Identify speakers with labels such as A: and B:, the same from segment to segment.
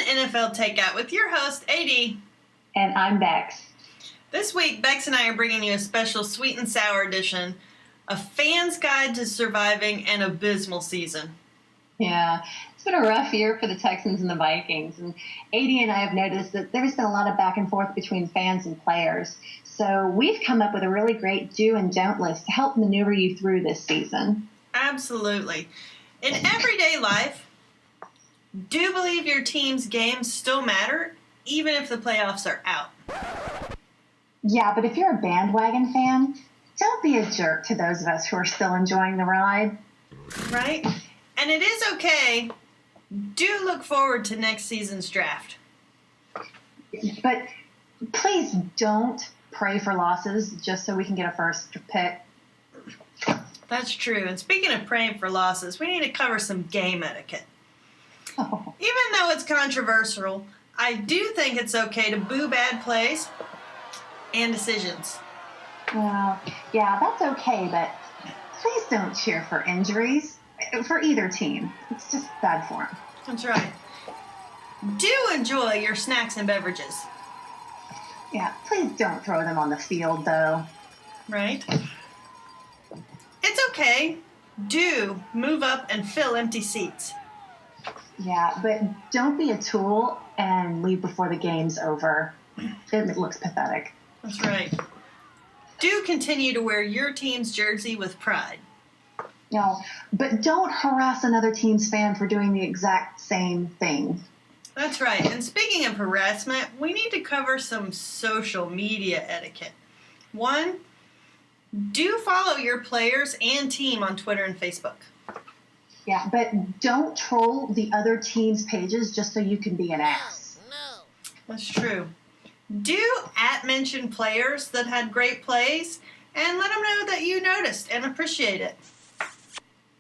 A: NFL Takeout with your host, AD.
B: And I'm Bex.
A: This week, Bex and I are bringing you a special sweet and sour edition, a fan's guide to surviving an abysmal season.
B: Yeah, it's been a rough year for the Texans and the Vikings. And AD and I have noticed that there's been a lot of back and forth between fans and players. So we've come up with a really great do and don't list to help maneuver you through this season.
A: Absolutely. In everyday life, do you believe your team's games still matter, even if the playoffs are out?
B: Yeah, but if you're a bandwagon fan, don't be a jerk to those of us who are still enjoying the ride.
A: Right? And it is okay. Do look forward to next season's draft.
B: But please don't pray for losses just so we can get a first pick.
A: That's true. And speaking of praying for losses, we need to cover some game etiquette.
B: Oh.
A: Even though it's controversial, I do think it's okay to boo bad plays and decisions.
B: Well, yeah, that's okay, but please don't cheer for injuries for either team. It's just bad form.
A: That's right. Do enjoy your snacks and beverages.
B: Yeah, please don't throw them on the field, though.
A: Right? It's okay. Do move up and fill empty seats.
B: Yeah, but don't be a tool and leave before the game's over. It looks pathetic.
A: That's right. Do continue to wear your team's jersey with pride.
B: No, but don't harass another team's fan for doing the exact same thing.
A: That's right. And speaking of harassment, we need to cover some social media etiquette. One, do follow your players and team on Twitter and Facebook.
B: Yeah, but don't troll the other team's pages just so you can be an ass.
A: No. That's true. Do @mention players that had great plays and let them know that you noticed and appreciate it.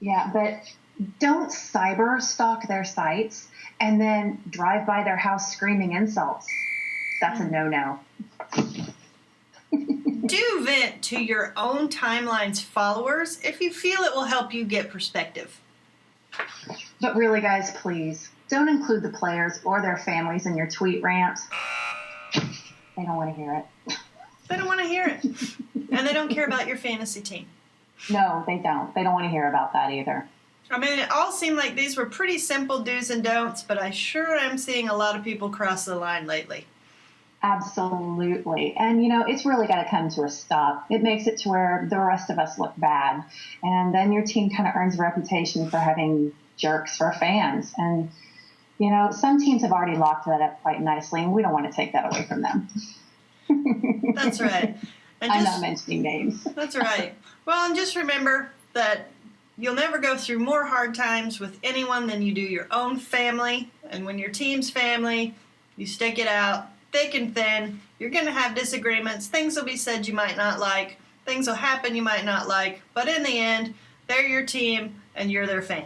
B: Yeah, but don't cyber stalk their sites and then drive by their house screaming insults. That's a no-no.
A: Do vent to your own timeline's followers if you feel it will help you get perspective.
B: But really, guys, please, don't include the players or their families in your tweet rant. They don't want to hear it.
A: They don't want to hear it. And they don't care about your fantasy team.
B: No, they don't. They don't want to hear about that either.
A: I mean, it all seemed like these were pretty simple do's and don'ts, but I sure am seeing a lot of people cross the line lately.
B: Absolutely. And, it's really got to come to a stop. It makes it to where the rest of us look bad. And then your team kind of earns a reputation for having jerks for fans. And, some teams have already locked that up quite nicely, and we don't want to take that away from them.
A: That's right.
B: I'm not mentioning names.
A: That's right. Well, and just remember that you'll never go through more hard times with anyone than you do your own family. And when your team's family, you stick it out thick and thin. You're going to have disagreements. Things will be said you might not like. Things will happen you might not like. But in the end, they're your team and you're their fan.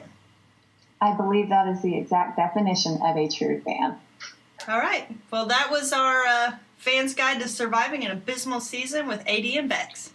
B: I believe that is the exact definition of a true fan.
A: All right. Well, that was our Fan's Guide to Surviving an Abysmal Season with AD and Bex.